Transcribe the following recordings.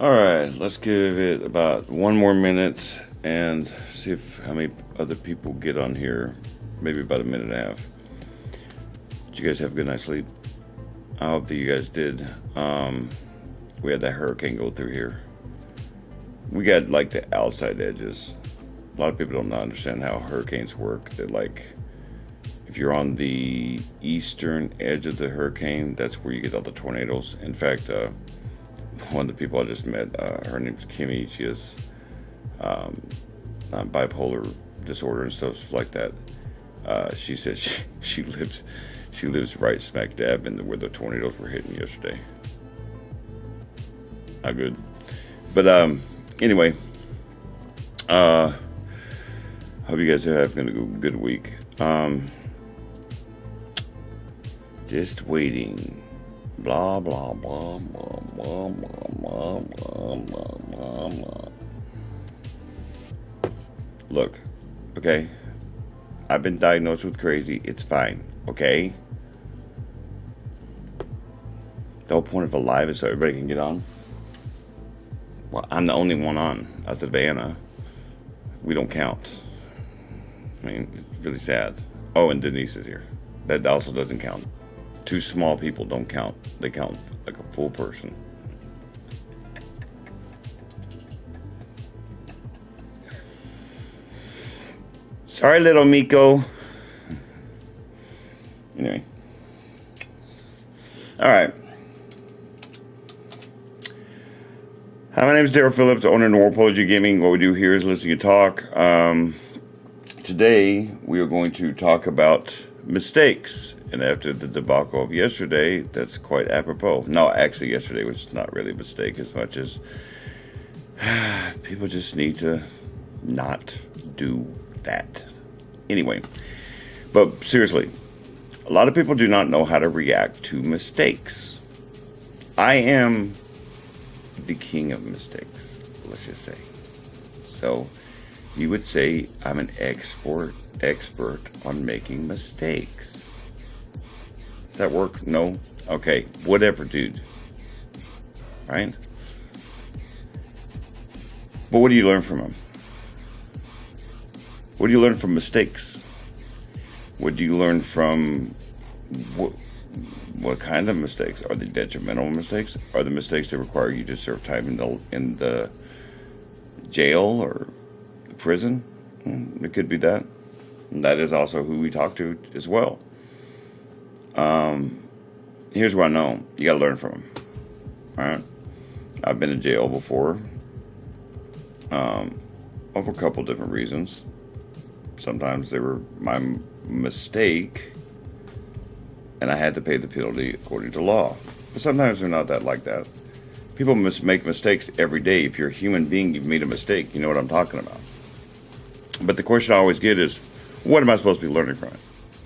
All right, let's give it about one more minute and see if how many other people get on here. Maybe about a minute and a half. Did you guys have a good night's sleep? I hope that you guys did. We had that hurricane go through here. We got like the outside edges. A lot of people don't understand how hurricanes work. That like, if you're on the eastern edge of the hurricane, that's where you get all the tornadoes. In fact, one of the people I just met, her name's Kimmy. She has bipolar disorder and stuff like that. She said she lives right smack dab in where the tornadoes were hitting yesterday. Not good, but anyway, hope you guys are having a good week. Just waiting. Blah blah blah blah blah blah blah blah blah. Look, okay, I've been diagnosed with crazy. It's fine, okay? The whole point of a live is so everybody can get on. Well, I'm the only one on as of Vanna. We don't count. I mean, it's really sad. Oh, and Denise is here. That also doesn't count. Two small people don't count. They count like a full person. Sorry, little Miko. Anyway. All right. Hi, my name is Daryl Phillips, owner of Warpology Gaming. What we do here is listen to talk. Today, we are going to talk about mistakes. And after the debacle of yesterday, that's quite apropos. No, actually, yesterday was not really a mistake as much as people just need to not do that. Anyway, but seriously, a lot of people do not know how to react to mistakes. I am the king of mistakes, let's just say. So you would say I'm an expert on making mistakes. Does that work? No? Okay, whatever, dude. Right? But what do you learn from them? What do you learn from mistakes? What do you learn from what kind of mistakes? Are they detrimental mistakes? Are the mistakes that require you to serve time in the jail or prison? It could be that. And that is also who we talk to as well. Here's what I know. You gotta learn from them. Alright? I've been in jail before. Over a couple different reasons. Sometimes they were my mistake, and I had to pay the penalty according to law. But sometimes they're not that like that. People make mistakes every day. If you're a human being, you've made a mistake. You know what I'm talking about. But the question I always get is, what am I supposed to be learning from it?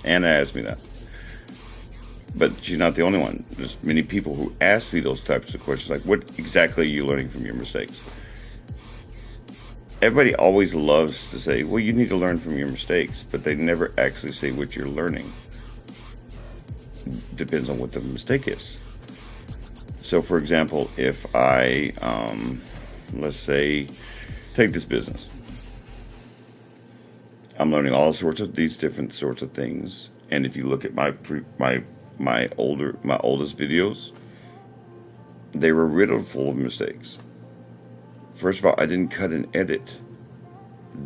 Anna asked me that. But she's not the only one. There's many people who ask me those types of questions, like, what exactly are you learning from your mistakes? Everybody always loves to say, well, you need to learn from your mistakes, but they never actually say what you're learning. Depends on what the mistake is. So, for example, if I, let's say, take this business. I'm learning all sorts of these different sorts of things. And if you look at my oldest videos, they were riddled full of mistakes. First of all, I didn't cut and edit.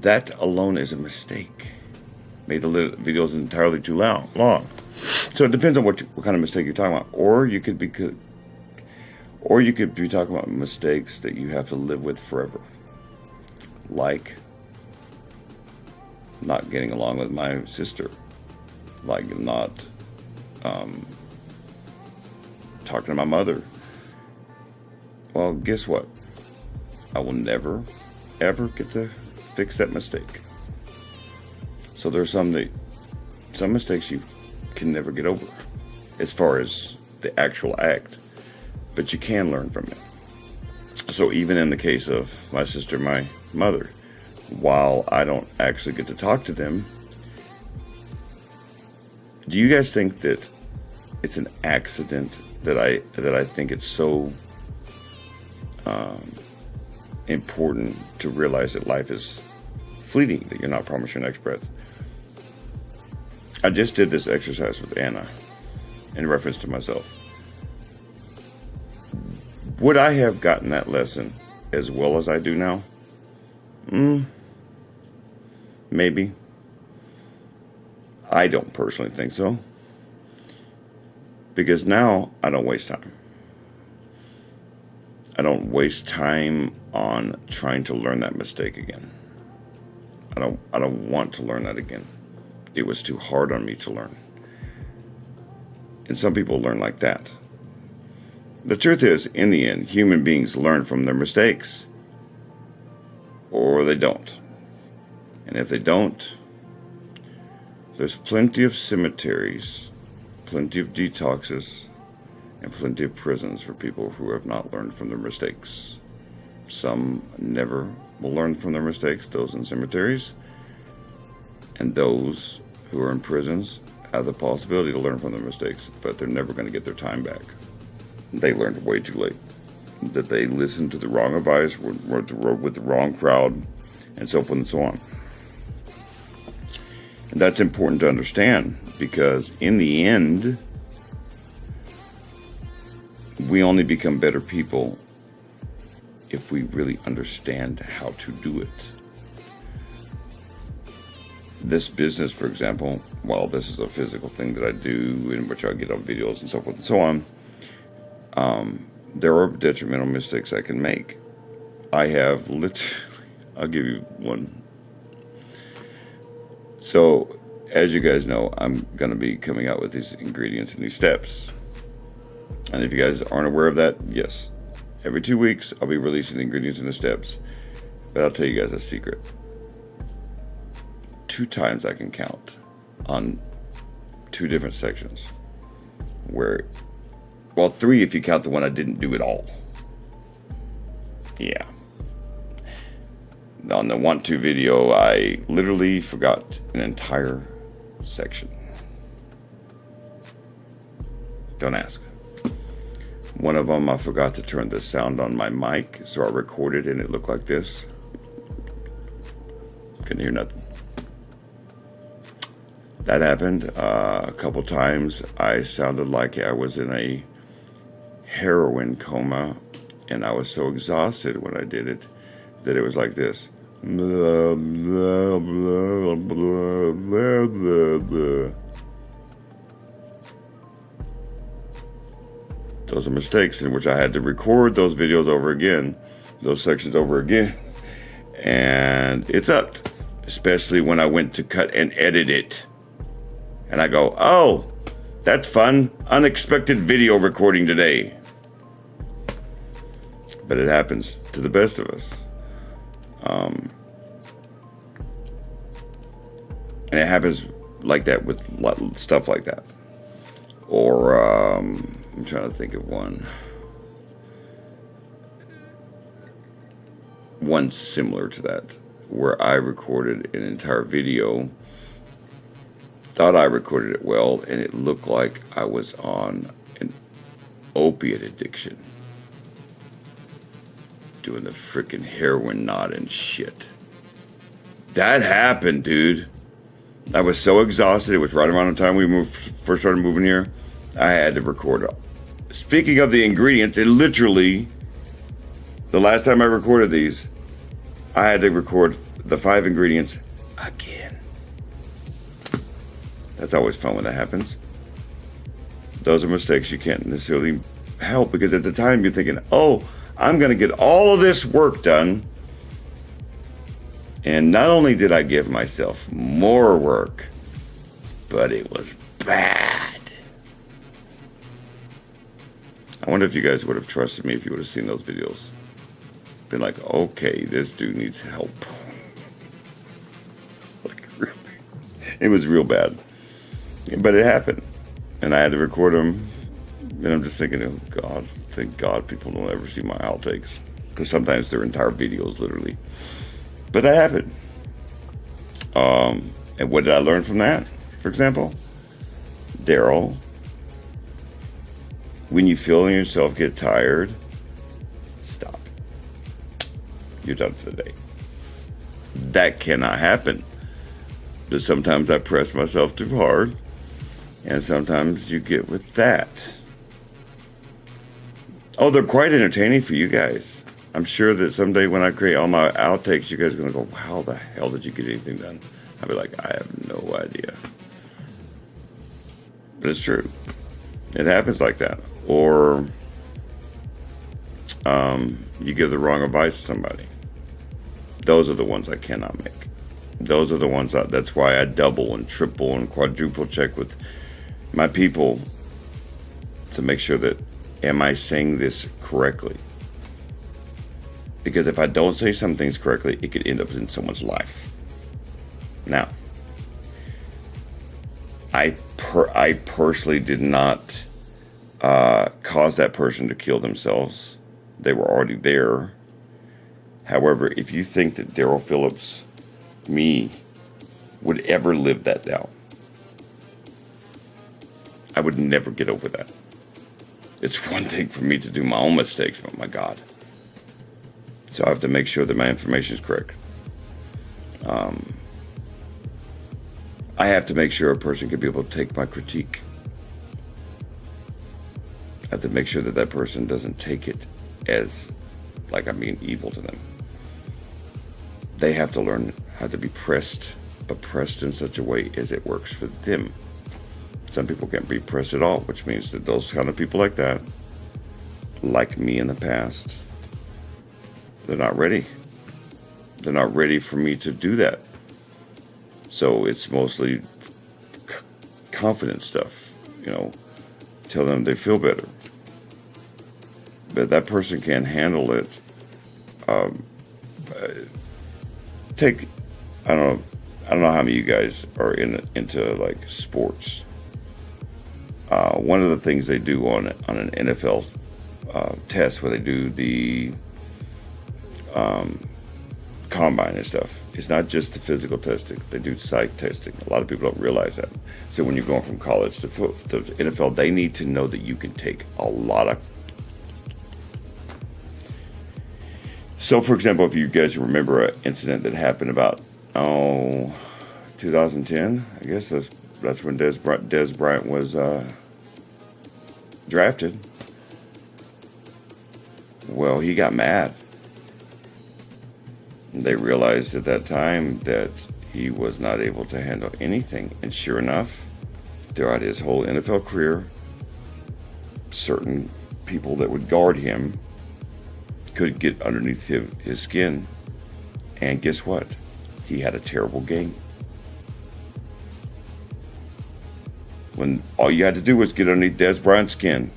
That alone is a mistake. Made the videos entirely too long. So it depends on what kind of mistake you're talking about. Or you could be talking about mistakes that you have to live with forever. Like not getting along with my sister. Like not talking to my mother. Well, guess what? I will never, ever get to fix that mistake. So there's some mistakes you can never get over as far as the actual act, but you can learn from it. So even in the case of my sister and my mother, while I don't actually get to talk to them, do you guys think that it's an accident that I think it's so important to realize that life is fleeting, that you're not promised your next breath. I just did this exercise with Anna in reference to myself. Would I have gotten that lesson as well as I do now? Maybe. I don't personally think so. Because now I don't waste time. I don't waste time on trying to learn that mistake again. I don't want to learn that again. It was too hard on me to learn. And some people learn like that. The truth is, in the end, human beings learn from their mistakes. Or they don't. And if they don't, there's plenty of cemeteries, plenty of detoxes, and plenty of prisons for people who have not learned from their mistakes. Some never will learn from their mistakes, those in cemeteries. And those who are in prisons have the possibility to learn from their mistakes, but they're never going to get their time back. They learned way too late. That they listened to the wrong advice, with the wrong crowd, and so forth and so on. And that's important to understand, because in the end, we only become better people if we really understand how to do it. This business, for example, while this is a physical thing that I do, in which I get on videos and so forth and so on, there are detrimental mistakes I can make. I have literally, I'll give you one. So, as you guys know, I'm going to be coming out with these ingredients and these steps. And if you guys aren't aware of that, yes. Every 2 weeks, I'll be releasing the ingredients and the steps. But I'll tell you guys a secret. 2 times I can count on 2 different sections. Where, well, 3 if you count the one I didn't do at all. Yeah. On the want to video, I literally forgot an entire section. Don't ask. One of them, I forgot to turn the sound on my mic, so I recorded and it looked like this. Couldn't hear nothing. That happened a couple times. I sounded like I was in a heroin coma, and I was so exhausted when I did it that it was like this. Blah, blah, blah, blah, blah, blah, blah. Those are mistakes in which I had to record those videos over again, those sections over again, and it sucked, especially when I went to cut and edit it. And I go, oh, that's fun, unexpected video recording today. But it happens to the best of us. And it happens like that with stuff like that. Or, I'm trying to think of one. One similar to that, where I recorded an entire video, thought I recorded it well, and it looked like I was on an opiate addiction. Doing the freaking heroin knot and shit. That happened, dude. I was so exhausted. It was right around the time we first started moving here. I had to record it. Speaking of the ingredients, it literally, the last time I recorded these, I had to record the 5 ingredients again. That's always fun when that happens. Those are mistakes you can't necessarily help, because at the time you're thinking, oh, I'm going to get all of this work done. And not only did I give myself more work, but it was bad. I wonder if you guys would have trusted me if you would have seen those videos. Been like, okay, this dude needs help. Like, really. It was real bad. But it happened. And I had to record them. And I'm just thinking, oh God, thank God people don't ever see my outtakes. Because sometimes they're entire videos, literally. But that happened. And what did I learn from that, for example? Daryl, when you feel yourself get tired, stop. you're done for the day. That cannot happen. But sometimes I press myself too hard, and sometimes you get with that. Oh, they're quite entertaining for you guys. I'm sure that someday when I create all my outtakes, you guys are going to go, how the hell did you get anything done? I'll be like, I have no idea. But it's true. It happens like that. Or you give the wrong advice to somebody. Those are the ones I cannot make. Those are the ones that's why I double and triple and quadruple check with my people to make sure that, am I saying this correctly? Because if I don't say some things correctly, it could end up in someone's life. Now, I personally did not cause that person to kill themselves. They were already there. However, if you think that Daryl Phillips, me, would ever live that down, I would never get over that. It's one thing for me to do my own mistakes, but my God. So I have to make sure that my information is correct. I have to make sure a person can be able to take my critique. I have to make sure that that person doesn't take it as like I'm being evil to them. They have to learn how to be oppressed in such a way as it works for them. Some people can't be oppressed at all, which means that those kind of people like that, like me in the past, they're not ready. They're not ready for me to do that. So it's mostly confident stuff, tell them they feel better. But that person can't handle it. I don't know how many of you guys are into like sports. One of the things they do on an NFL test where they do the combine and stuff, it's not just the physical testing. They do psych testing. A lot of people don't realize that. So when you're going from college to NFL, they need to know that you can take a lot of. So, for example, if you guys remember an incident that happened about 2010, I guess that's when Des Bryant was drafted. Well, he got mad. They realized at that time that he was not able to handle anything. And sure enough, throughout his whole NFL career, certain people that would guard him could get underneath his skin. And guess what? He had a terrible game. When all you had to do was get underneath Des Bryant's skin,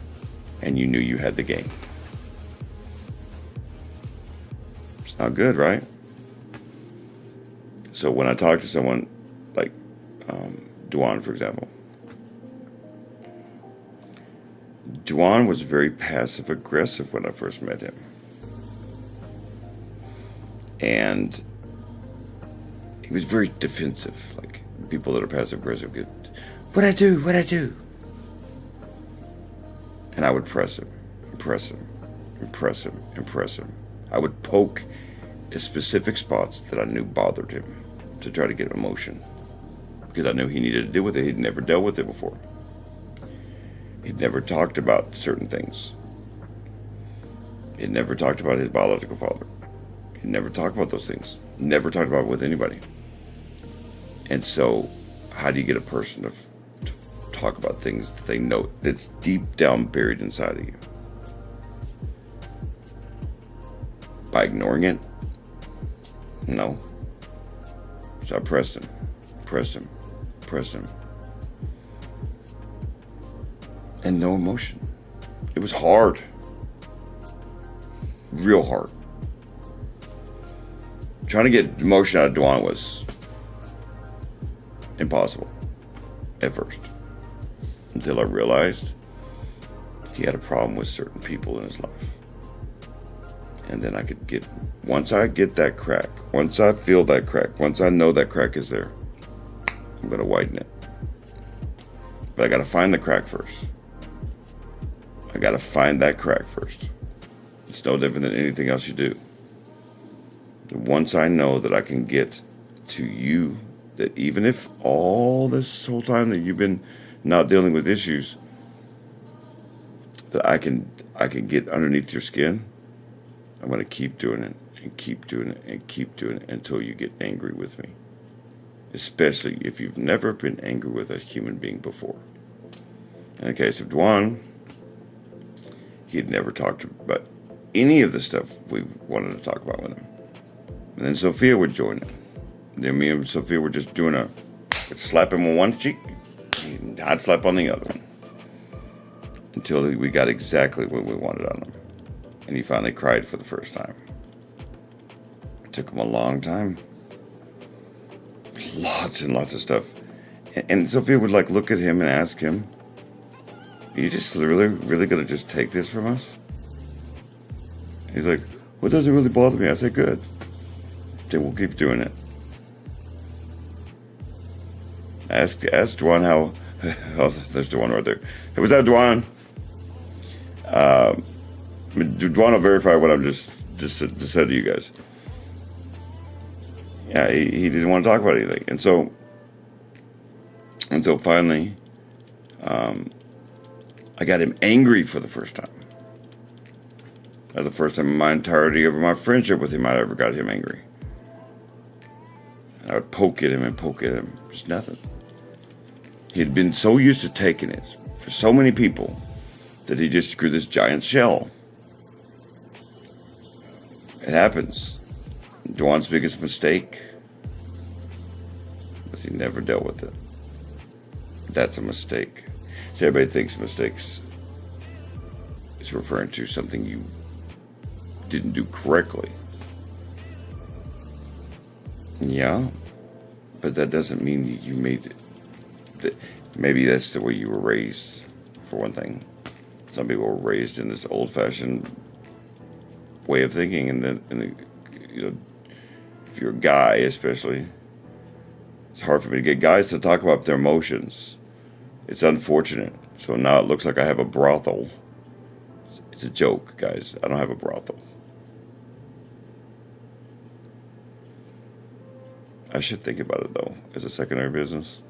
and you knew you had the game. It's not good, right? So when I talk to someone like Duan, for example, Duan was very passive aggressive when I first met him. And he was very defensive. Like people that are passive aggressive get, what'd I do? And I would press him. I would poke at specific spots that I knew bothered him to try to get emotion. Because I knew he needed to deal with it. He'd never dealt with it before. He'd never talked about certain things. He'd never talked about his biological father. He'd never talked about those things. Never talked about it with anybody. And so, how do you get a person to talk about things that they know that's deep down buried inside of you? By ignoring it? No. So I pressed him. And no emotion. It was hard. Real hard. Trying to get emotion out of Duan was impossible at first. Until I realized he had a problem with certain people in his life. And then I could get, once I get that crack, once I feel that crack, once I know that crack is there, I'm going to widen it. But I got to find the crack first. It's no different than anything else you do. Once I know that I can get to you, that even if all this whole time that you've been not dealing with issues, that I can get underneath your skin, I'm going to keep doing it and keep doing it and keep doing it until you get angry with me. Especially if you've never been angry with a human being before. In the case of Dwan, he had never talked about any of the stuff we wanted to talk about with him. And then Sophia would join in. Then me and Sophia were just doing would slap him on one cheek, and I'd slap on the other one. Until we got exactly what we wanted on him. And he finally cried for the first time. It took him a long time. Lots and lots of stuff. And Sophia would look at him and ask him, "Are you just really going to just take this from us?" He's like, "Well, it doesn't really bother me." I said, "Good. Then we'll keep doing it." Ask Dwan how... Oh, there's Dwan right there. Hey, was that Dwan? Dwan will verify what I'm just said to you guys. Yeah, he didn't want to talk about anything. And so finally, I got him angry for the first time. That's the first time in my entirety of my friendship with him I ever got him angry. I would poke at him. Just nothing. He had been so used to taking it for so many people that he just grew this giant shell. It happens. Dwan's biggest mistake was he never dealt with it. That's a mistake. So everybody thinks mistakes is referring to something you didn't do correctly. Yeah, but that doesn't mean you made it. Maybe that's the way you were raised, for one thing. Some people were raised in this old-fashioned way of thinking, and then if you're a guy, especially, it's hard for me to get guys to talk about their emotions. It's unfortunate. So now it looks like I have a brothel. It's a joke, guys. I don't have a brothel. I should think about it, though, as a secondary business.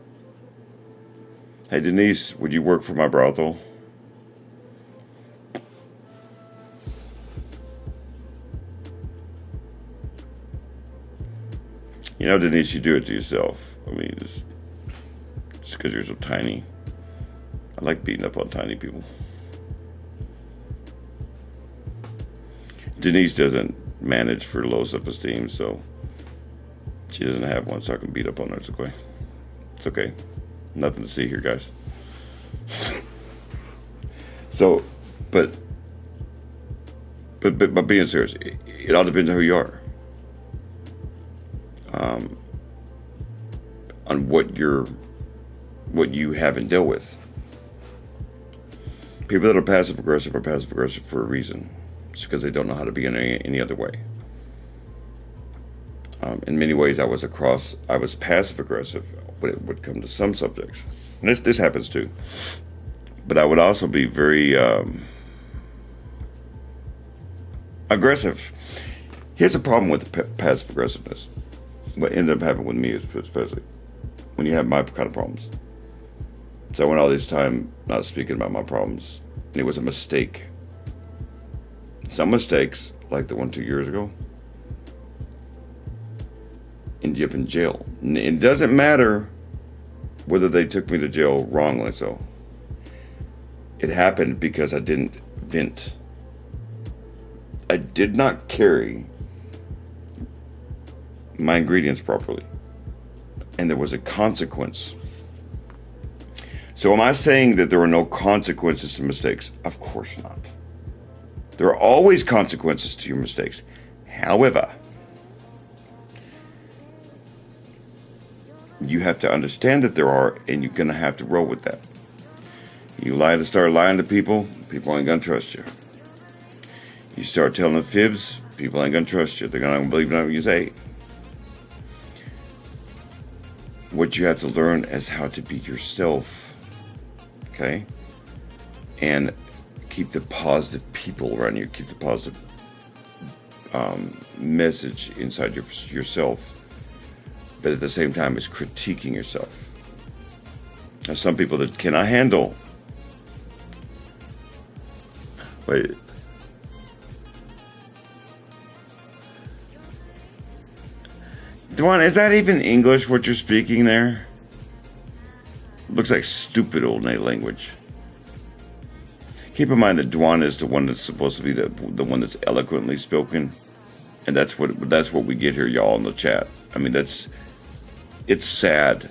Hey, Denise, would you work for my brothel? You know, Denise, you do it to yourself. I mean, just because you're so tiny. I like beating up on tiny people. Denise doesn't manage for low self-esteem, so she doesn't have one, so I can beat up on her. It's okay. It's okay. Nothing to see here, guys. So, but being serious, it all depends on who you are. On what you haven't dealt with. People that are passive aggressive for a reason. It's because they don't know how to be in any other way. In many ways, I was passive aggressive when it would come to some subjects. And this happens too. But I would also be very aggressive. Here's the problem with the passive aggressiveness. What ended up happening with me, especially when you have my kind of problems. So I went all this time not speaking about my problems, and it was a mistake. Some mistakes, like the one 2 years ago, end you up in jail. It doesn't matter whether they took me to jail wrongly. So it happened because I didn't vent. I did not carry my ingredients properly, and there was a consequence. So am I saying that there are no consequences to mistakes? Of course not. There are always consequences to your mistakes. However, you have to understand that there are, and you're going to have to roll with that. You start lying to people, people ain't going to trust you. You start telling them fibs, people ain't going to trust you. They're going to believe nothing you say. What you have to learn is how to be yourself, okay? And keep the positive people around you, keep the positive message inside yourself, but at the same time it's critiquing yourself. There's some people that cannot handle. Wait. Dwan, is that even English what you're speaking there? Looks like stupid old language. Keep in mind that Dwan is the one that's supposed to be the one that's eloquently spoken, and that's what we get here, y'all, in the chat. I mean, it's sad.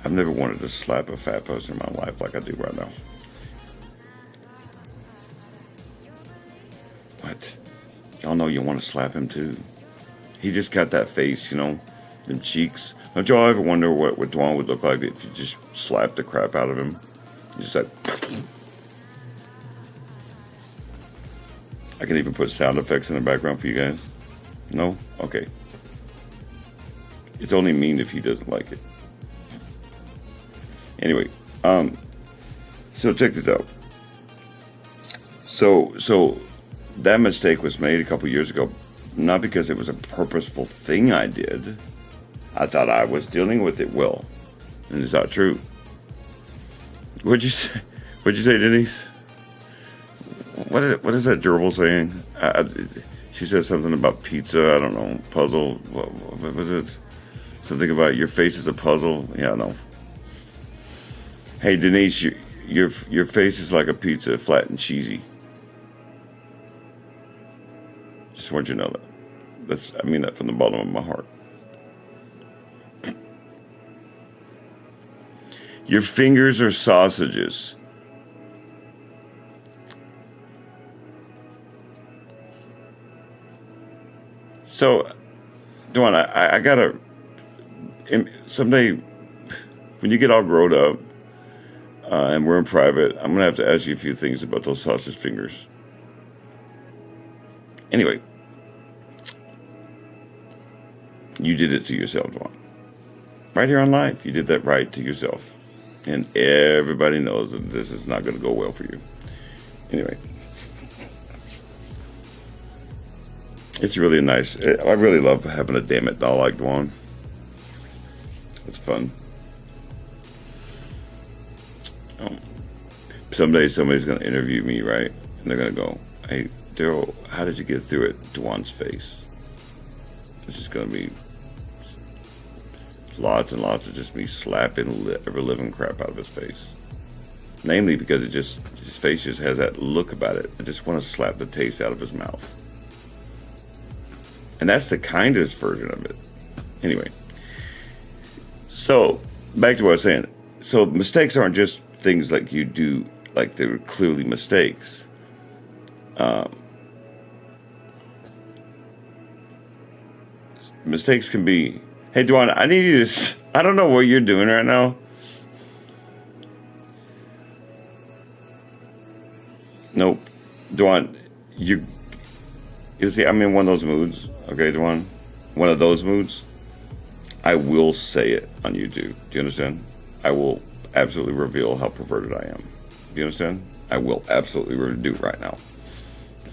I've never wanted to slap a fat person in my life like I do right now. What? Y'all know you want to slap him too. He just got that face, you know, them cheeks. Don't y'all ever wonder what Dwan would look like if you just slapped the crap out of him? Just like... I can even put sound effects in the background for you guys. No? Okay. It's only mean if he doesn't like it. Anyway, so check this out. So that mistake was made a couple years ago, not because it was a purposeful thing I did. I thought I was dealing with it well, and it's not true. What'd you say? What'd you say, Denise? What is that gerbil saying? She said something about pizza. I don't know. Puzzle. What was it? Something about your face is a puzzle. Yeah, I know. Hey, Denise, your face is like a pizza, flat and cheesy. Just want you to know that. I mean that from the bottom of my heart. Your fingers are sausages. So, Dwan, I gotta, someday, when you get all grown up, and we're in private, I'm gonna have to ask you a few things about those sausage fingers. Anyway, you did it to yourself, Dwan. Right here on live, you did that right to yourself. And everybody knows that this is not going to go well for you. Anyway. It's really nice. I really love having a damn it doll like Dwan. It's fun. Someday somebody's going to interview me, right? And they're going to go, hey, Daryl, how did you get through it? Dwan's face. This is going to be lots and lots of just me slapping every living crap out of his face. Namely because his face just has that look about it. I just want to slap the taste out of his mouth. And that's the kindest version of it. Anyway. So, back to what I was saying. So, mistakes aren't just things like you do, like they're clearly mistakes. Mistakes can be, hey, Dwan, I need you to, I don't know what you're doing right now. Nope. Dwan, you see, I'm in one of those moods. Okay, Dwan? One of those moods. I will say it on YouTube. Do you understand? I will absolutely reveal how perverted I am. Do you understand? I will absolutely do it right now.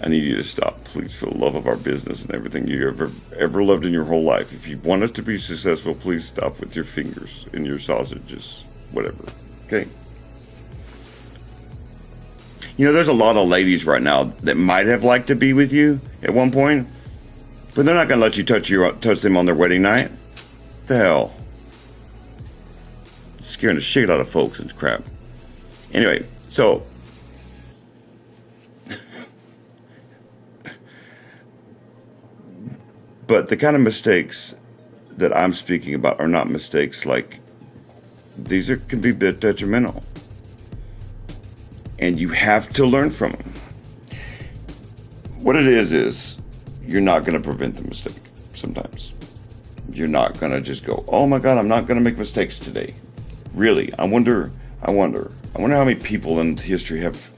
I need you to stop, please, for the love of our business and everything you ever loved in your whole life. If you want us to be successful, please stop with your fingers and your sausages, whatever. Okay? You know, there's a lot of ladies right now that might have liked to be with you at one point, but they're not going to let you touch them on their wedding night. What the hell? Scaring the shit out of folks and crap. Anyway, so but the kind of mistakes that I'm speaking about are not mistakes like these can be a bit detrimental. And you have to learn from them. What it is you're not going to prevent the mistake sometimes. You're not going to just go, oh my God, I'm not going to make mistakes today. Really, I wonder how many people in history have.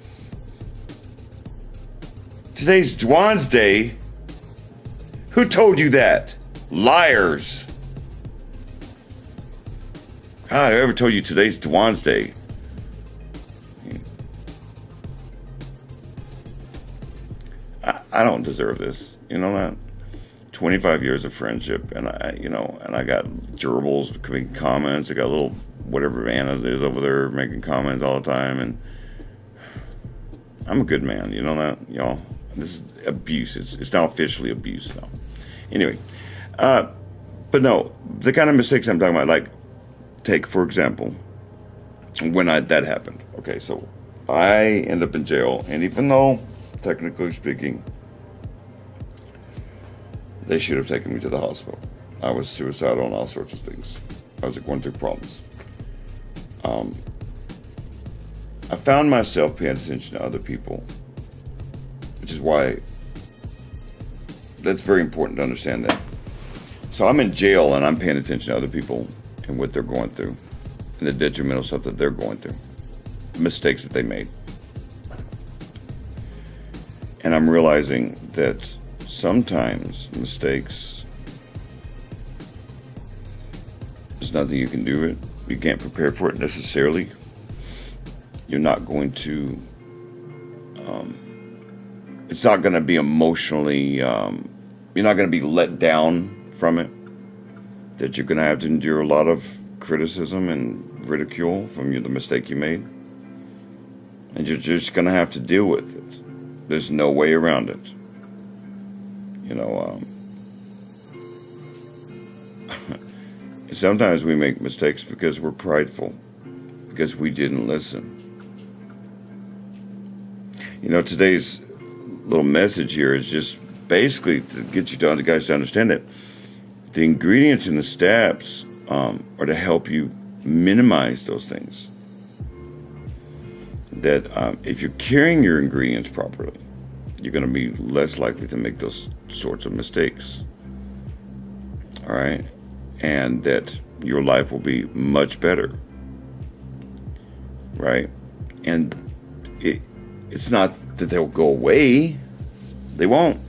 Today's Dwan's Day. Who told you that? Liars. God, whoever told you today's Dwan's Day? I don't deserve this. You know that? 25 years of friendship, and I got gerbils making comments. I got little whatever Anna is over there making comments all the time, and I'm a good man. You know that, y'all. This is abuse. It's now officially abuse now. Anyway, but no, the kind of mistakes I'm talking about, like, take for example, when that happened. Okay, so I end up in jail, and even though technically speaking, they should have taken me to the hospital. I was suicidal and all sorts of things. I was going through problems. I found myself paying attention to other people, which is why that's very important to understand that. So I'm in jail and I'm paying attention to other people and what they're going through and the detrimental stuff that they're going through, the mistakes that they made. And I'm realizing that sometimes mistakes, there's nothing you can do it. You can't prepare for it necessarily. You're not going to, it's not going to be emotionally, you're not going to be let down from it. That you're going to have to endure a lot of criticism and ridicule from the mistake you made. And you're just going to have to deal with it. There's no way around it. Sometimes we make mistakes because we're prideful, because we didn't listen. Today's little message here is just basically to get you guys to understand that the ingredients in the steps are to help you minimize those things. That if you're carrying your ingredients properly, you're going to be less likely to make those sorts of mistakes. All right? And that your life will be much better. Right? And it's not that they'll go away. They won't.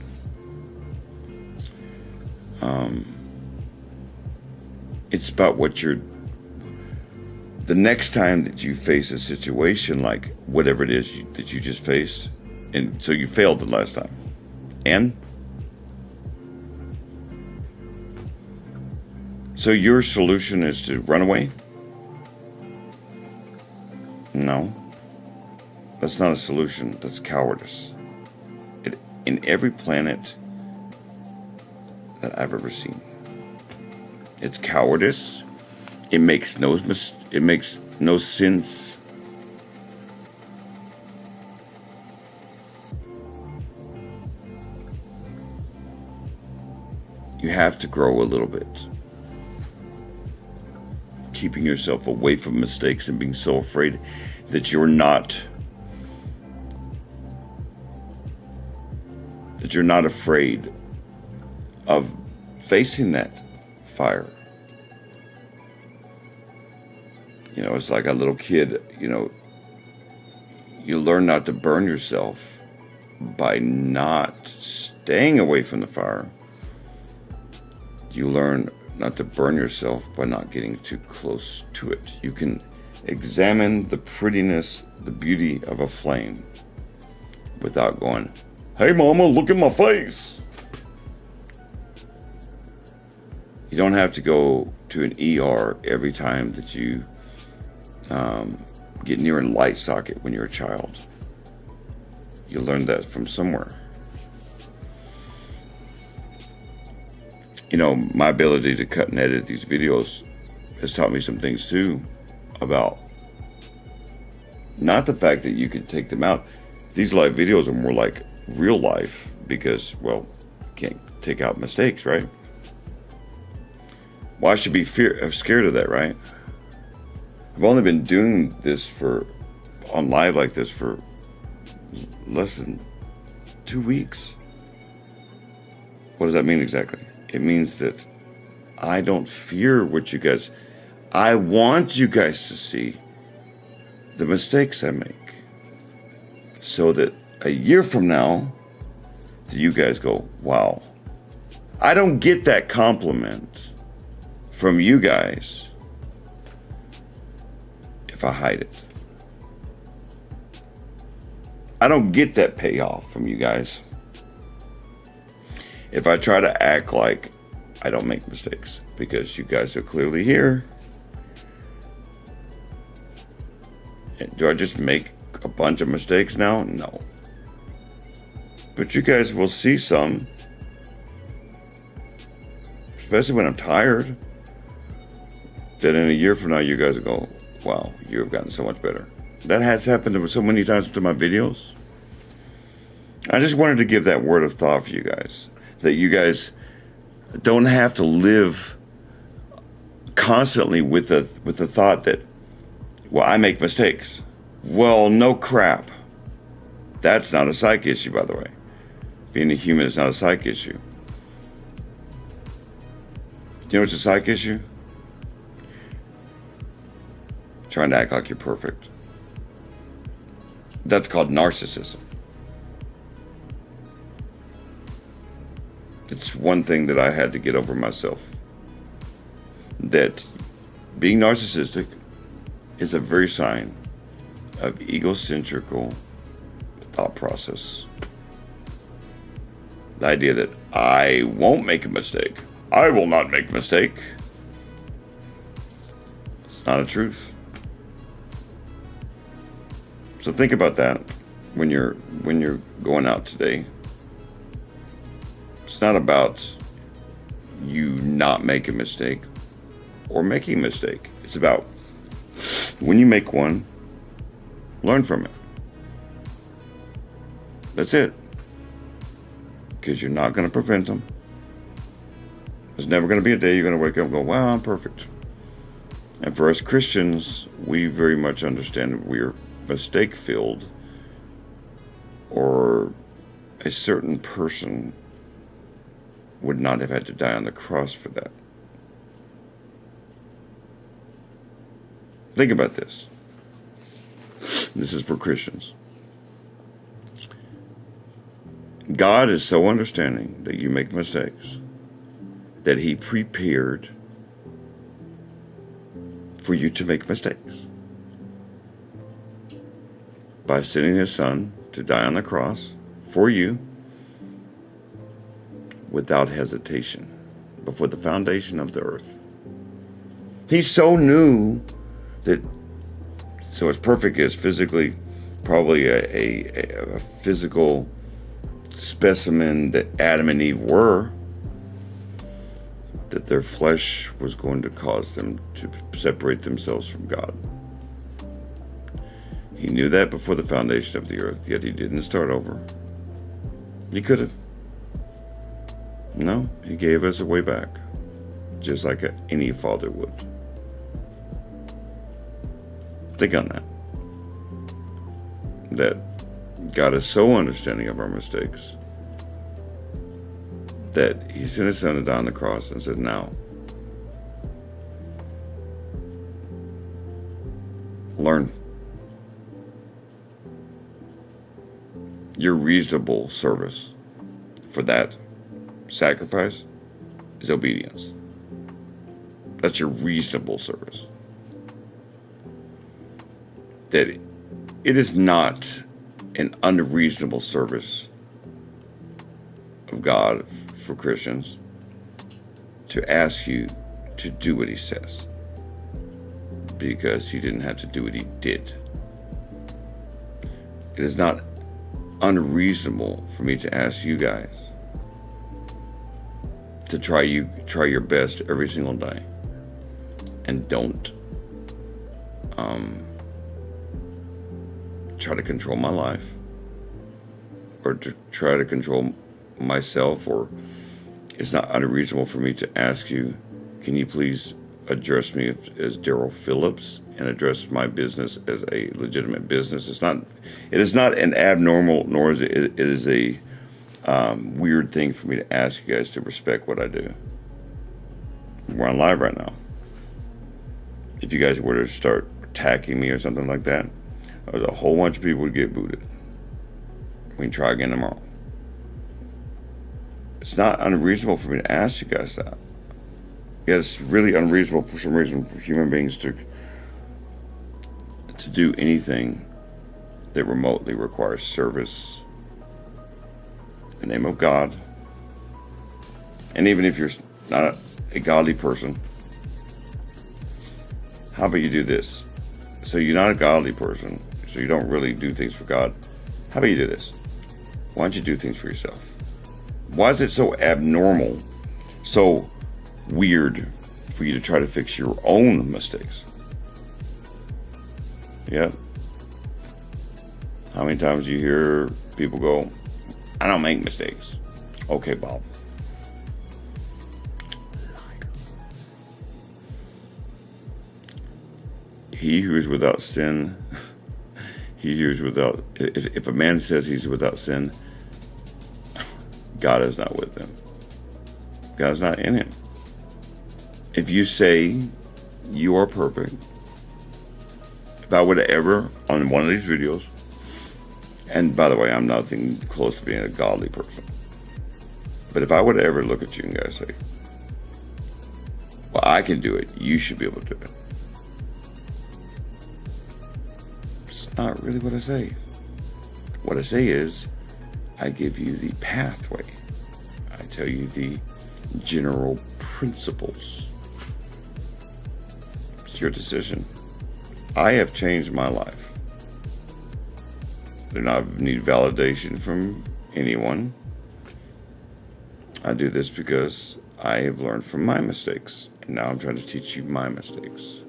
It's about the next time that you face a situation like whatever it is that you just faced, and so you failed the last time. And so your solution is to run away? No. That's not a solution. That's cowardice. In every planet that I've ever seen, it's cowardice. It makes no sense. You have to grow a little bit. Keeping yourself away from mistakes and being so afraid that you're not afraid of facing that fire. It's like a little kid, you learn not to burn yourself by not staying away from the fire. You learn not to burn yourself by not getting too close to it. You can examine the prettiness, the beauty of a flame without going, "Hey mama, look at my face." You don't have to go to an ER every time that you get near a light socket when you're a child. You learn that from somewhere. My ability to cut and edit these videos has taught me some things too, about not the fact that you can take them out. These live videos are more like real life because, well, you can't take out mistakes, right? Well, I should be scared of that, right? I've only been doing this on live like this for less than 2 weeks. What does that mean exactly? It means that I don't fear what you guys... I want you guys to see the mistakes I make, so that a year from now, you guys go, wow. I don't get that compliment from you guys if I hide it. I don't get that payoff from you guys if I try to act like I don't make mistakes, because you guys are clearly here. Do I just make a bunch of mistakes now? No. But you guys will see some, especially when I'm tired, that in a year from now, you guys will go, wow, you have gotten so much better. That has happened so many times to my videos. I just wanted to give that word of thought for you guys, that you guys don't have to live constantly with the thought that, well, I make mistakes. Well, no crap. That's not a psych issue, by the way. Being a human is not a psych issue. Do you know what's a psych issue? Trying to act like you're perfect. That's called narcissism. It's one thing that I had to get over myself. That being narcissistic is a very sign of egocentrical thought process. The idea that I won't make a mistake. I will not make a mistake. It's not a truth. So think about that when you're going out today. It's not about you not making a mistake or making a mistake. It's about when you make one, learn from it. That's it. Because you're not going to prevent them. There's never going to be a day you're going to wake up and go, wow, I'm perfect. And for us Christians, we very much understand that we're mistake-filled, or a certain person would not have had to die on the cross for that. Think about this. This is for Christians. God is so understanding that you make mistakes that He prepared for you to make mistakes by sending His Son to die on the cross for you without hesitation before the foundation of the earth. He so knew that, so as perfect as physically, probably a physical specimen that Adam and Eve were, that their flesh was going to cause them to separate themselves from God. He knew that before the foundation of the earth, yet He didn't start over. He could have. No, He gave us a way back, just like any father would. Think on that. That God is so understanding of our mistakes that He sent His Son to die on the cross and said, now, learn. Your reasonable service for that sacrifice is obedience. That's your reasonable service. That it is not an unreasonable service of God for Christians to ask you to do what He says, because He didn't have to do what He did. It is not unreasonable for me to ask you guys to try your best every single day, and don't try to control my life, or to try to control myself. Or it's not unreasonable for me to ask you, can you please address me as Daryl Phillips and address my business as a legitimate business? It is not an abnormal, nor is it is a weird thing for me to ask you guys to respect what I do. We're on live right now. If you guys were to start attacking me or something like that, there's a whole bunch of people would get booted. We can try again tomorrow. It's not unreasonable for me to ask you guys that. Yeah, it's really unreasonable for some reason for human beings to do anything that remotely requires service in the name of God And even if you're not a godly person, how about you do this? So you're not a godly person, so you don't really do things for God. How about you do this? Why don't you do things for yourself? Why is it so abnormal, so weird for you to try to fix your own mistakes? Yeah. How many times do you hear people go, I don't make mistakes? Okay, Bob. He who is without sin, he who is without, if a man says he's without sin, God is not with him. God is not in him. If you say you are perfect, if I would ever, on one of these videos, and by the way, I'm nothing close to being a godly person, but if I would ever look at you and guys say, well, I can do it, you should be able to do it. It's not really what I say. What I say is, I give you the pathway. I tell you the general principles. It's your decision. I have changed my life. I do not need validation from anyone. I do this because I have learned from my mistakes. And now I'm trying to teach you my mistakes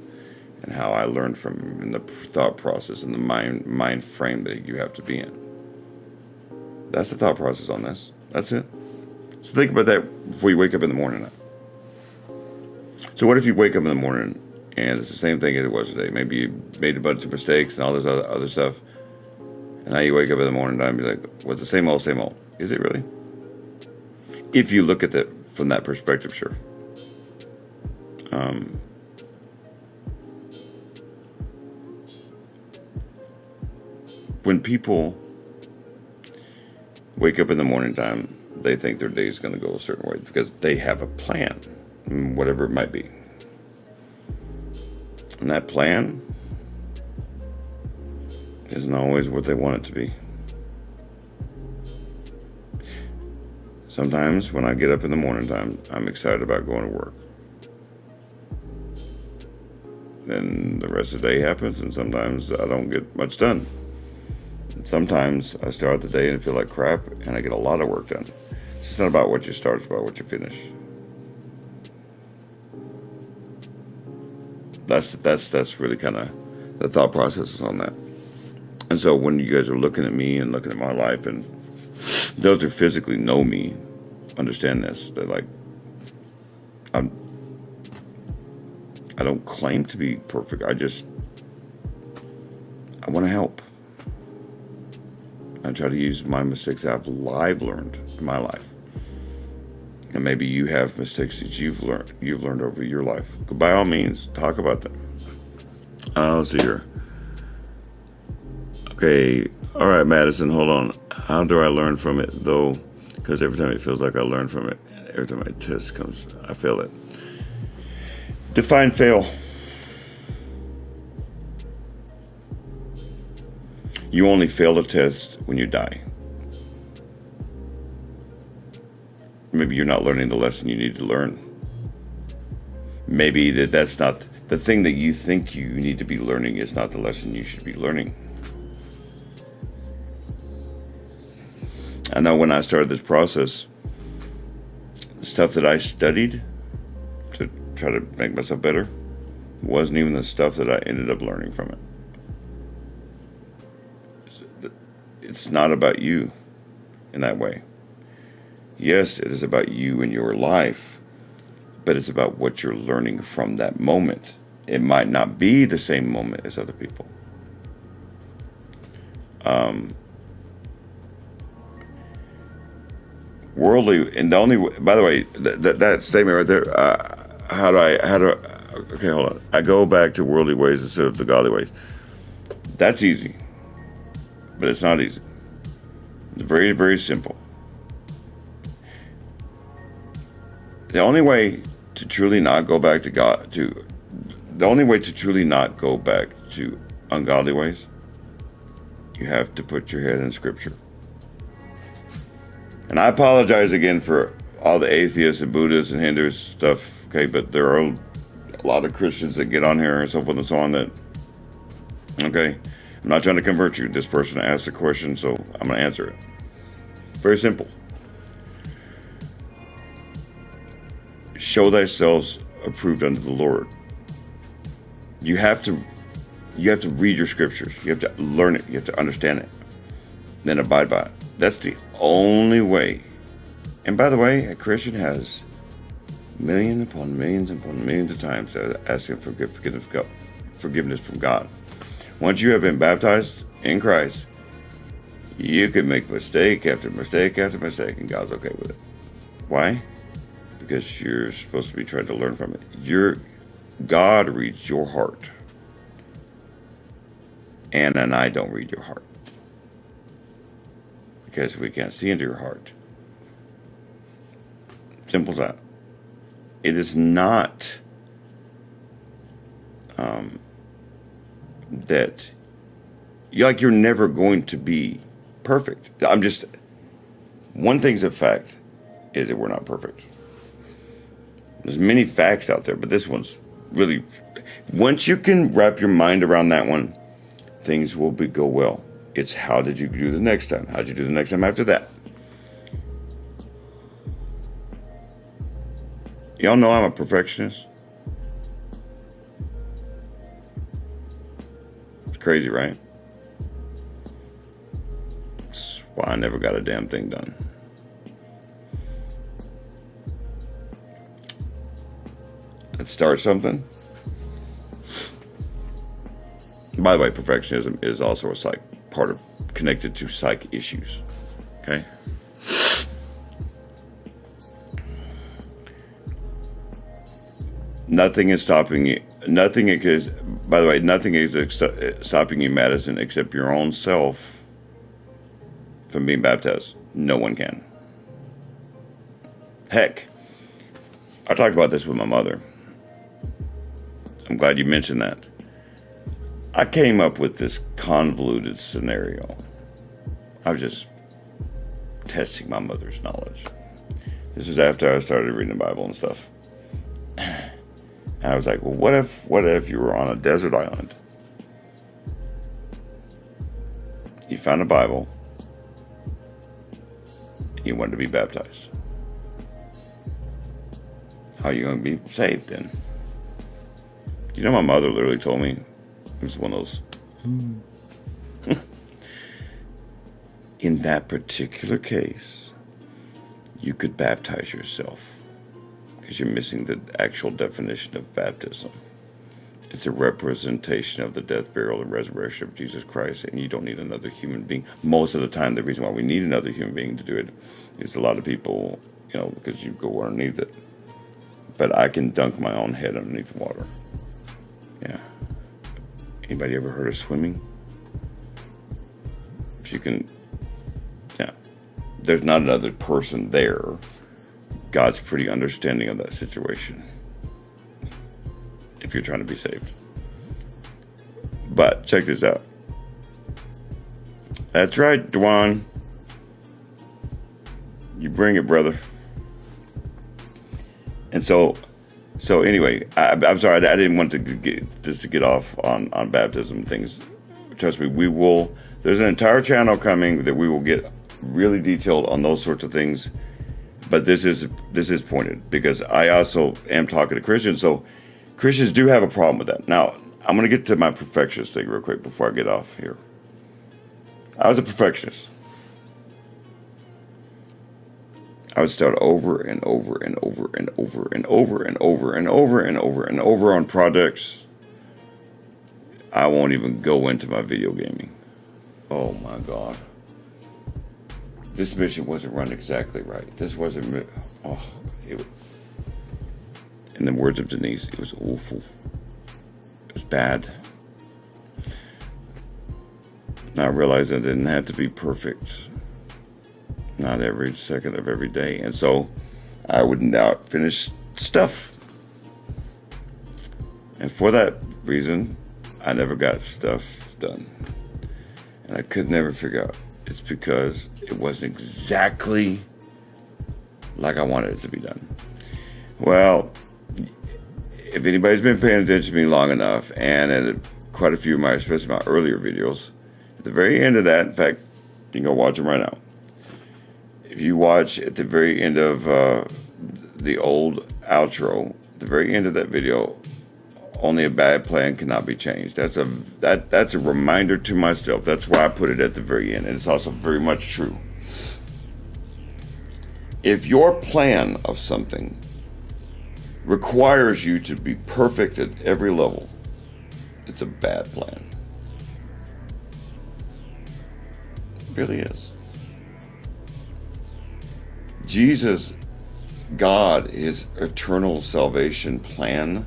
and how I learned from them in the thought process and the mind frame that you have to be in. That's the thought process on this. That's it. So think about that before you wake up in the morning now. So what if you wake up in the morning and it's the same thing as it was today? Maybe you made a bunch of mistakes and all this other stuff. And now you wake up in the morning and be like, well, it's the same old, same old. Is it really? If you look at it from that perspective, sure. When people wake up in the morning time, they think their day is going to go a certain way because they have a plan, whatever it might be. And that plan isn't always what they want it to be. Sometimes when I get up in the morning time, I'm excited about going to work. Then the rest of the day happens, and sometimes I don't get much done. Sometimes I start the day and feel like crap, and I get a lot of work done. It's just not about what you start, it's about what you finish. That's really kind of the thought process on that. And so when you guys are looking at me and looking at my life, and those who physically know me understand this, they're like, I don't claim to be perfect. I want to help. I try to use my mistakes I've learned in my life. And maybe you have mistakes that you've learned over your life. By all means, talk about them. Let's see here. Okay, all right, Madison, hold on. How do I learn from it, though? Because every time it feels like I learn from it, every time my test comes, I fail it. Define fail. You only fail the test when you die. Maybe you're not learning the lesson you need to learn. Maybe that's not the thing that you think you need to be learning is not the lesson you should be learning. I know when I started this process, the stuff that I studied to try to make myself better wasn't even the stuff that I ended up learning from it. It's not about you in that way. Yes, it is about you and your life, but it's about what you're learning from that moment. It might not be the same moment as other people. Worldly, and the only, by the way, that statement right there, okay, hold on. I go back to worldly ways instead of the godly ways. That's easy, but it's not easy. It's very, very simple. The only way to truly not go back to God, the only way to truly not go back to ungodly ways, you have to put your head in Scripture. And I apologize again for all the atheists and Buddhists and Hindus stuff, okay, but there are a lot of Christians that get on here and so forth and so on that, okay, I'm not trying to convert you. This person asked a question, so I'm going to answer it. Very simple. Show thyself approved unto the Lord. You have to read your scriptures. You have to learn it. You have to understand it. Then abide by it. That's the only way. And by the way, a Christian has millions upon millions upon millions of times asking for forgiveness from God. Once you have been baptized in Christ, you can make mistake after mistake after mistake, and God's okay with it. Why? Because you're supposed to be trying to learn from it. God reads your heart. Anna and I don't read your heart. Because we can't see into your heart. Simple as that. It is not that you're never going to be perfect. One thing's a fact is that we're not perfect. There's many facts out there, but this one's really, once you can wrap your mind around that one, things will go well. It's how did you do the next time? How did you do the next time after that? Y'all know I'm a perfectionist. It's crazy, right? That's why I never got a damn thing done. Let's start something. By the way, perfectionism is also connected to psych issues. Okay? Nothing is stopping you. Nothing is stopping you, Madison, except your own self from being baptized. No one can. Heck, I talked about this with my mother. I'm glad you mentioned that. I came up with this convoluted scenario. I was just testing my mother's knowledge. This is after I started reading the Bible and stuff. And I was like, well, what if you were on a desert island? You found a Bible. You wanted to be baptized. How are you going to be saved then? You know, my mother literally told me, it was one of those. In that particular case, you could baptize yourself because you're missing the actual definition of baptism. It's a representation of the death, burial, and resurrection of Jesus Christ, and you don't need another human being. Most of the time, the reason why we need another human being to do it is a lot of people, because you go underneath it. But I can dunk my own head underneath the water. Yeah. Anybody ever heard of swimming? If you can, yeah. There's not another person there. God's pretty understanding of that situation. If you're trying to be saved. But check this out. That's right, Dwan. You bring it, brother. And so anyway, I'm sorry, I didn't want to get off on baptism things. Trust me, there's an entire channel coming that we will get really detailed on those sorts of things. But this is pointed because I also am talking to Christians. So Christians do have a problem with that. Now, I'm going to get to my perfectionist thing real quick before I get off here. I was a perfectionist. I would start over and over and over and over and over and over and over and over and over on projects. I won't even go into my video gaming. Oh my God. This mission wasn't run exactly right. This wasn't. In the words of Denise, it was awful. It was bad. Now I realized I didn't have to be perfect. Not every second of every day. And so I would not finish stuff. And for that reason, I never got stuff done. And I could never figure out. It's because it wasn't exactly like I wanted it to be done. Well, if anybody's been paying attention to me long enough, and in quite a few of my, especially my earlier videos, at the very end of that, in fact, you can go watch them right now. If you watch at the very end of the old outro, the very end of that video, only a bad plan cannot be changed. That's a reminder to myself. That's why I put it at the very end, and it's also very much true. If your plan of something requires you to be perfect at every level, it's a bad plan. It really is. Jesus, God, his eternal salvation plan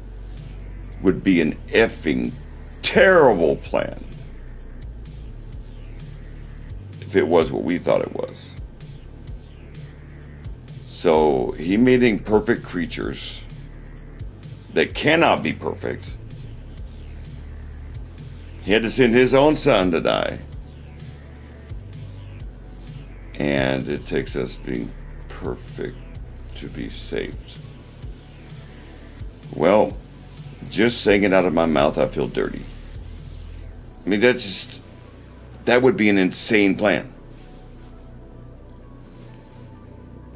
would be an effing terrible plan if it was what we thought it was. So he made imperfect creatures that cannot be perfect. He had to send his own son to die. And it takes us being perfect to be saved. Well, just saying it out of my mouth, I feel dirty. I mean, that would be an insane plan.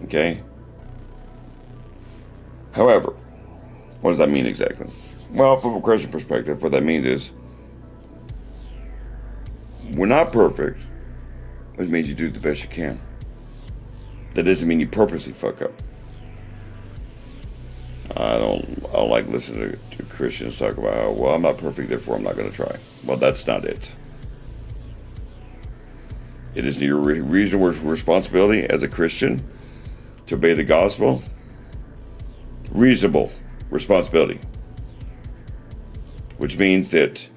Okay? However, what does that mean exactly? Well, from a Christian perspective, what that means is we're not perfect, which means you do the best you can. That doesn't mean you purposely fuck up. I don't like listening to Christians talk about how, well, I'm not perfect, therefore I'm not going to try. Well, that's not it. It is your reasonable responsibility as a Christian to obey the gospel. Reasonable responsibility. Which means that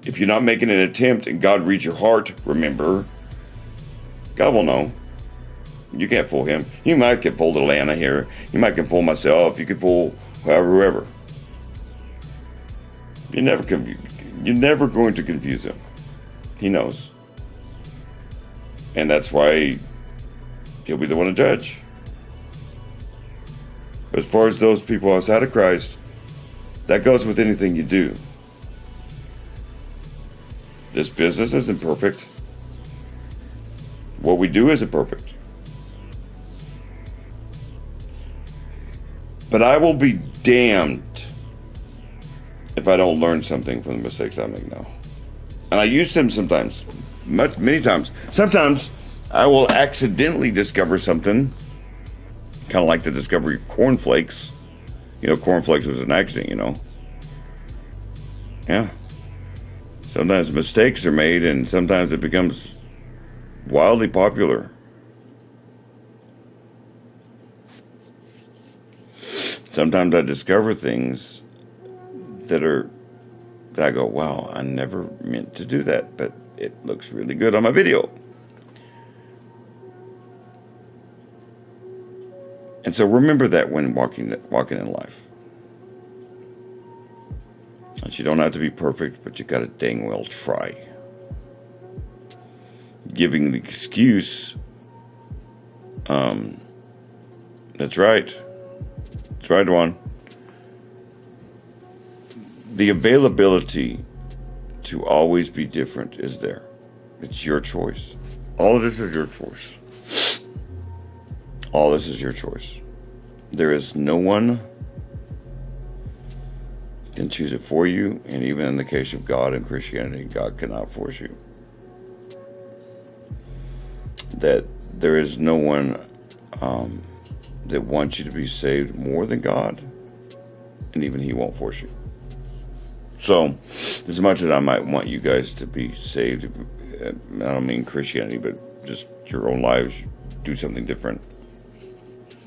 if you're not making an attempt and God reads your heart, remember, God will know. You can't fool him. You might can fool little Anna here. You might can fool myself. You can fool whoever. You're never going to confuse him. He knows. And that's why he'll be the one to judge. But as far as those people outside of Christ, that goes with anything you do. This business isn't perfect. What we do isn't perfect. But I will be damned if I don't learn something from the mistakes I make now. And I use them sometimes, many times. Sometimes I will accidentally discover something, kind of like the discovery of cornflakes. You know, cornflakes was an accident, you know. Yeah. Sometimes mistakes are made, and sometimes it becomes wildly popular. Sometimes I discover things that I go, wow, I never meant to do that, but it looks really good on my video. And so remember that when walking in life. That you don't have to be perfect, but you got to dang well try. Giving the excuse, that's right. That's right, Juan. The availability to always be different is there. It's your choice. All of this is your choice. All this is your choice. There is no one can choose it for you, and even in the case of God and Christianity, God cannot force you. That there is no one that wants you to be saved more than God, and even He won't force you. So, as much as I might want you guys to be saved, I don't mean Christianity, but just your own lives, do something different.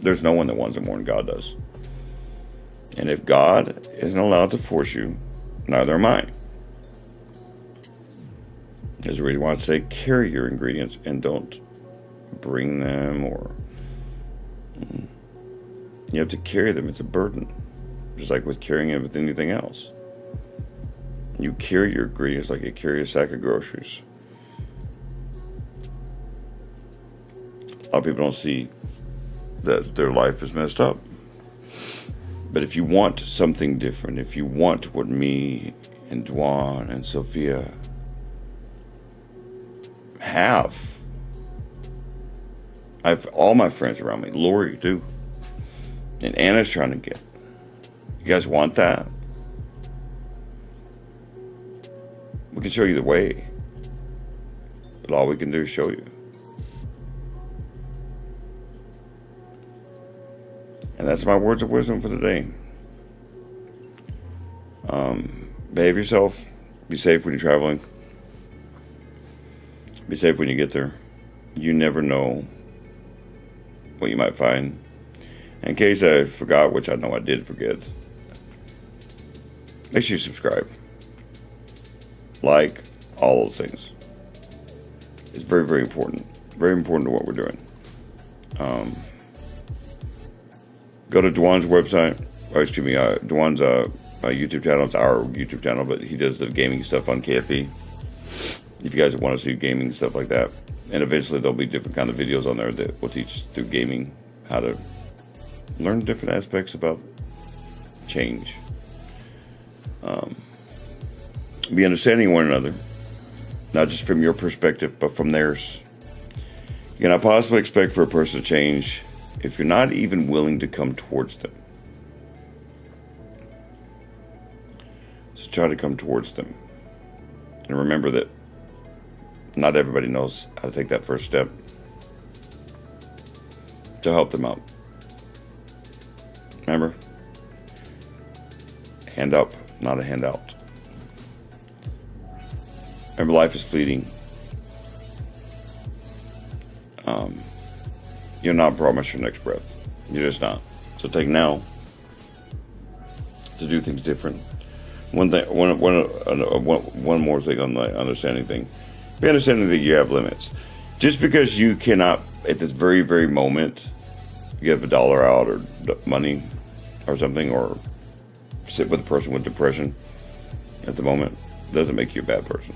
There's no one that wants it more than God does. And if God isn't allowed to force you, neither am I. There's a reason why I say carry your ingredients and don't bring them, or you have to carry them. It's a burden. Just like with carrying it with anything else. You carry your ingredients like you carry a sack of groceries. A lot of people don't see that their life is messed up. But if you want something different, if you want what me and Dwan and Sophia have, I have all my friends around me. Lori too. And Anna's trying to get. You guys want that? We can show you the way. But all we can do is show you. And that's my words of wisdom for the day. Behave yourself. Be safe when you're traveling. Be safe when you get there. You never know what you might find. In case I forgot, which I know I did forget, make sure you subscribe. Like, all those things. It's very, very important. Very important to what we're doing. Go to Dwan's website. Or excuse me, Dwan's YouTube channel. It's our YouTube channel, but he does the gaming stuff on KFE. If you guys want to see gaming stuff like that. And eventually there'll be different kind of videos on there that will teach through gaming how to learn different aspects about change. Be understanding of one another. Not just from your perspective, but from theirs. You cannot possibly expect for a person to change if you're not even willing to come towards them. So try to come towards them. And remember that not everybody knows how to take that first step to help them out. Remember? Hand up, not a handout. Remember, life is fleeting. You're not promised your next breath. You're just not. So take now to do things different. One more thing on the understanding thing. Be understanding that you have limits. Just because you cannot, at this very, very moment, give $1 out or money or something, or sit with a person with depression at the moment, doesn't make you a bad person.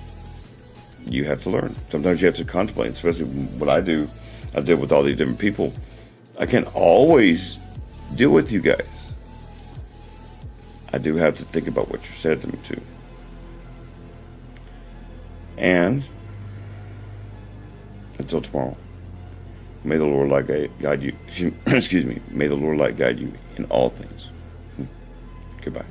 You have to learn. Sometimes you have to contemplate, especially what I do. I deal with all these different people. I can't always deal with you guys. I do have to think about what you said to me too. And until tomorrow, may the Lord light guide you. Excuse me. May the Lord light guide you in all things. Goodbye.